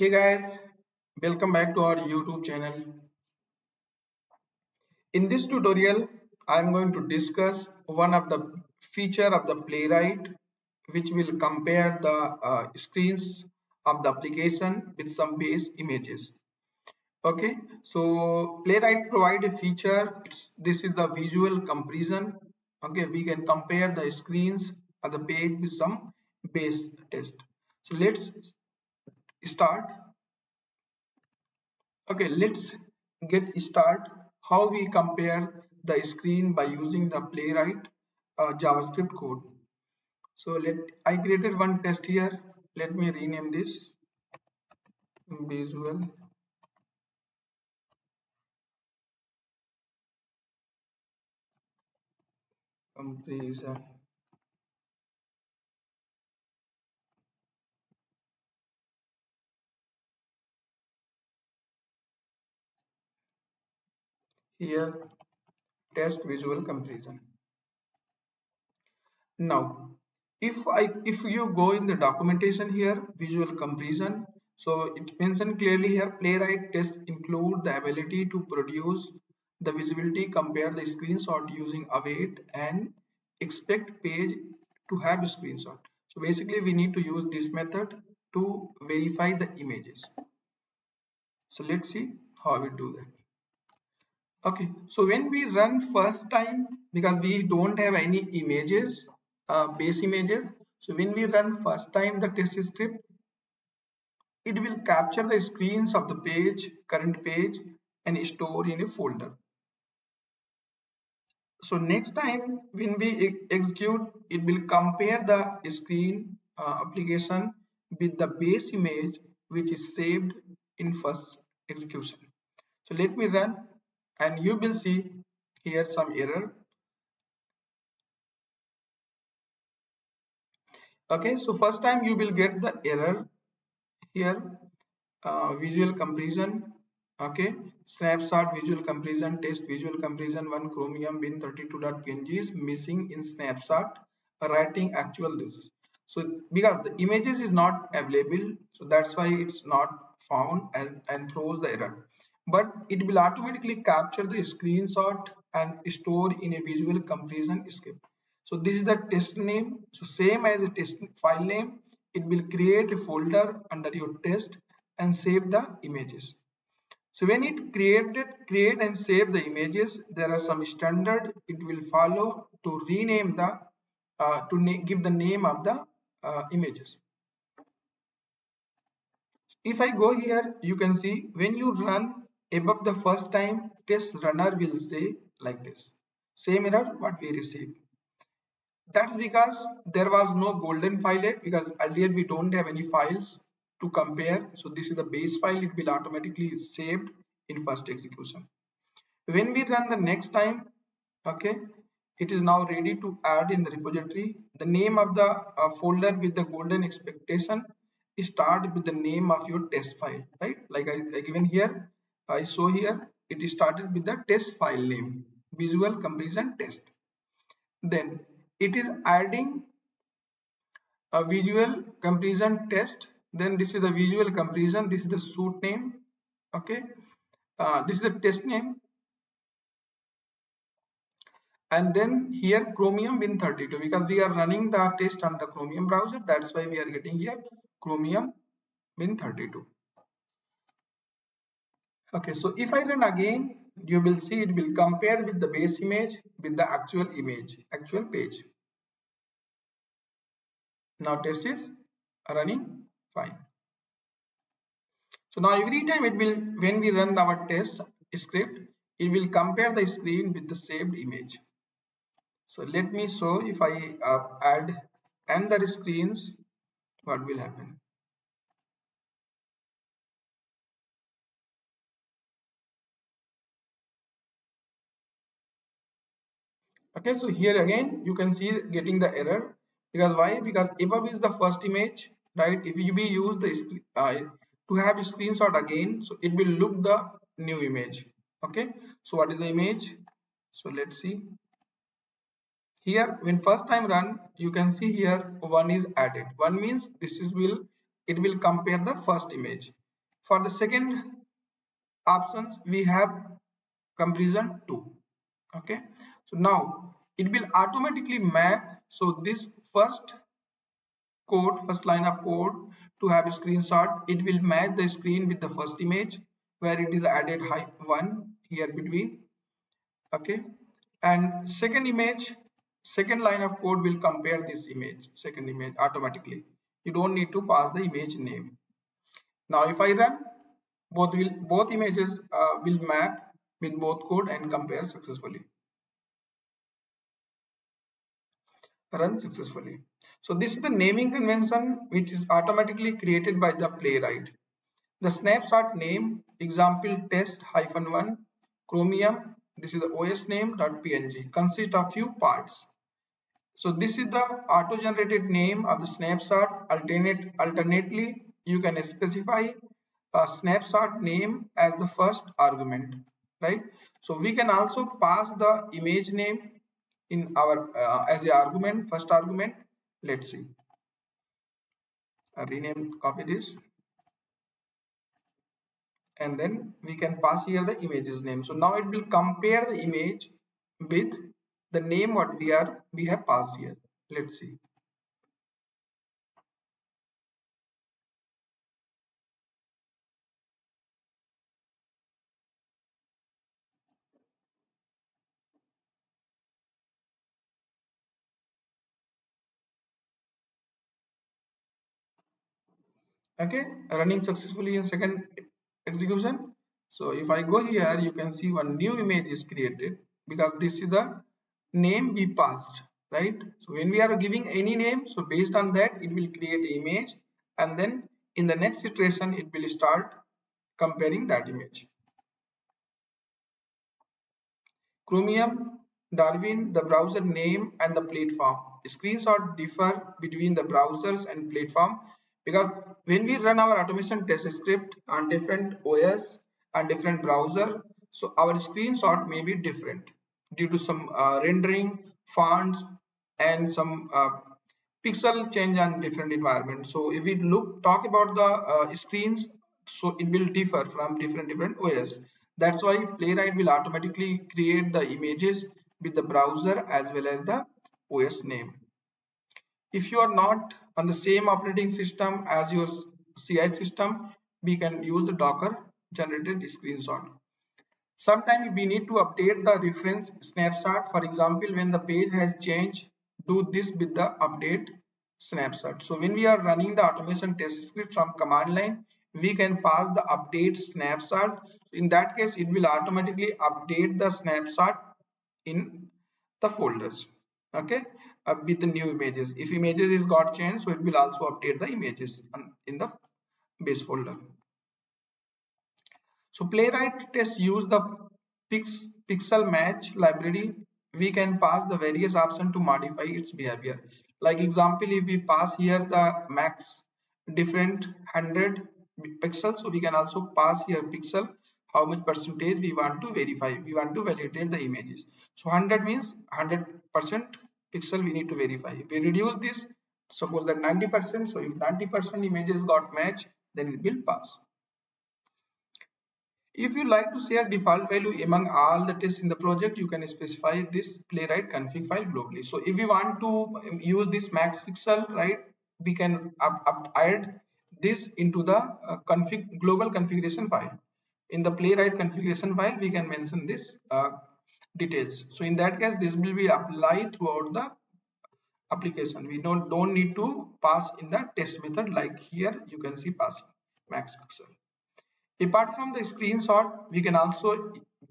Hey guys, welcome back to our YouTube channel. In this tutorial, I am going to discuss one of the feature of the Playwright which will compare the screens of the application with some base images. Okay, so Playwright provide a feature. This is the visual comparison. Okay, we can compare the screens of the page with some base text. So let's start. Okay, let's get start how we compare the screen by using the Playwright JavaScript code. So I created one test here. Let me rename this visual comparison. Here test visual comparison. Now, if you go in the documentation here, visual comparison, so it mentioned clearly here, Playwright tests include the ability to produce the visibility, compare the screenshot using await and expect page to have a screenshot. So basically, we need to use this method to verify the images. So let's see how we do that. Okay, so when we run first time, because we don't have any images, base images, so when we run first time the test script, it will capture the screens of the page, current page, and store in a folder. So next time when we execute, it will compare the screen application with the base image which is saved in first execution. So let me run and you will see here some error. Okay, so first time you will get the error here, visual comparison. Okay, snapshot visual comparison test visual comparison one chromium bin32.png is missing in snapshot writing actual this. So because the images is not available, so that's why it's not found and throws the error, but it will automatically capture the screenshot and store in a visual comparison script. So this is the test name. So same as a test file name, it will create a folder under your test and save the images. So when it create and save the images, there are some standard it will follow to rename the give the name of the images. If I go here, you can see when you run above the first time, test runner will say like this. Same error what we received. That's because there was no golden file yet, because earlier we don't have any files to compare. So this is the base file, it will automatically saved in first execution. When we run the next time, okay, it is now ready to add in the repository. The name of the folder with the golden expectation start with the name of your test file, right? Like I given here, I show here, it started with the test file name, visual comparison test. Then it is adding a visual comparison test. Then this is the visual comparison, this is the suite name. Okay, this is the test name, and then here chromium win32, because we are running the test on the chromium browser, that's why we are getting here chromium win32. Okay, so if I run again, you will see it will compare with the base image with the actual image, actual page. Now test is running fine. So now every time it will, when we run our test script, it will compare the screen with the saved image. So let me show if I add another screens, what will happen. Okay, so here again you can see getting the error, because why? Because above is the first image, right? If you be use the to have a screenshot again, so it will look the new image. Okay, so what is the image? So let's see here. When first time run, you can see here one is added. One means this is will, it will compare the first image. For the second options, we have comparison 2. Okay, so now it will automatically map. So this first line of code to have a screenshot, it will match the screen with the first image where it is added height 1 here between. Okay, and second line of code will compare this second image automatically. You don't need to pass the image name. Now if I run, both images will map with both code and compare successfully. Run successfully. So this is the naming convention which is automatically created by the Playwright. The snapshot name, example test -1 chromium, this is the OS name.png, consists of few parts. So this is the auto-generated name of the snapshot. Alternately, you can specify a snapshot name as the first argument, right? So we can also pass the image name in our as a argument, first argument. Let's see. Rename, copy this, and then we can pass here the image's name. So now it will compare the image with the name what we have passed here. Let's see. Okay, running successfully in second execution. So if I go here, you can see one new image is created because this is the name we passed, right? So when we are giving any name, so based on that it will create image, and then in the next iteration it will start comparing that image. Chromium, Darwin, the browser name and the platform. Screenshots differ between the browsers and platform because when we run our automation test script on different OS and different browser, so our screenshot may be different due to some rendering, fonts, and some pixel change on different environment. So if we talk about the screens, so it will differ from different OS. That's why Playwright will automatically create the images with the browser as well as the OS name. If you are not on the same operating system as your CI system, we can use the Docker generated screenshot. Sometimes we need to update the reference snapshot. For example, when the page has changed, do this with the update snapshot. So when we are running the automation test script from command line, we can pass the update snapshot. In that case, it will automatically update the snapshot in the folders. Okay, with the new images. If images is got changed, so it will also update the images in the base folder. So Playwright test use the pixel match library. We can pass the various options to modify its behavior. Like example, if we pass here the max different 100 pixels, so we can also pass here pixel how much percentage we want to verify. We want to validate the images. So 100 means 100% pixel we need to verify. If we reduce this, suppose that 90%. So if 90% images got matched, then it will pass. If you like to share default value among all the tests in the project, you can specify this Playwright config file globally. So if we want to use this max pixel, right, we can add this into the global configuration file. In the Playwright configuration file, we can mention this details. So in that case, this will be applied throughout the application. We don't need to pass in the test method like here. You can see passing max pixel. Apart from the screenshot,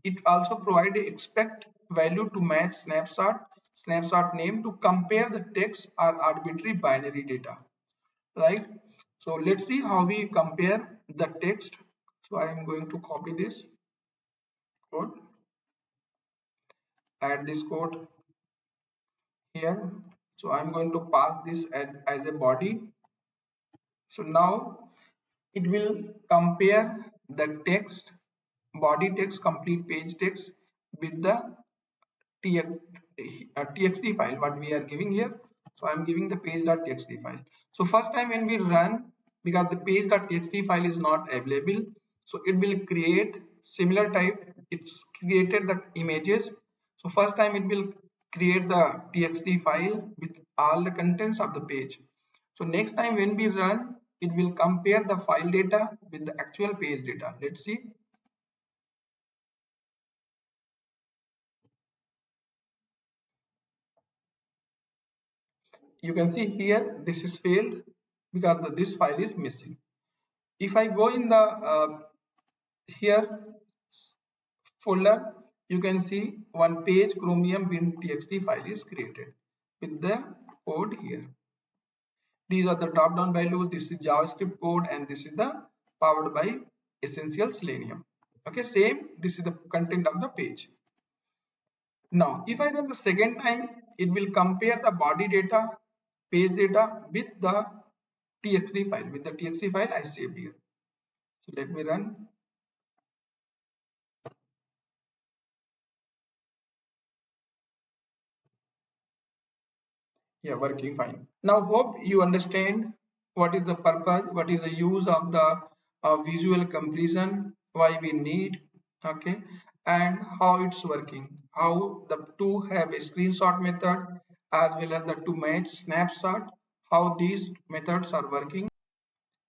it also provide a expect value to match snapshot name to compare the text or arbitrary binary data, right? So let's see how we compare the text. So I am going to copy this code, add this code here. So I'm going to pass this as a body. So now it will compare the text, body text, complete page text with the txt file what we are giving here. So I'm giving the page.txt file. So first time when we run, because the page.txt file is not available. So it will create similar type. It's created the images. So first time it will create the txt file with all the contents of the page. So next time when we run, it will compare the file data with the actual page data. Let's see. You can see here this is failed because this file is missing. If I go in the here folder, you can see one page chromium bin.txt file is created with the code here. These are the drop down values. This is JavaScript code and this is the powered by Essential Selenium. Okay, same. This is the content of the page. Now, if I run the second time, it will compare the body data, page data with the txt file, with the txt file I saved here. So let me run. Yeah, working fine. Now, hope you understand what is the purpose, what is the use of the visual comparison, why we need, okay, and how it's working. How the two have a screenshot method as well as the to match snapshot, how these methods are working.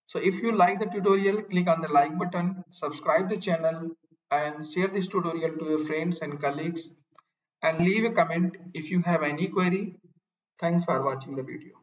So if you like the tutorial, click on the like button, subscribe the channel and share this tutorial to your friends and colleagues and leave a comment if you have any query. Thanks for watching the video.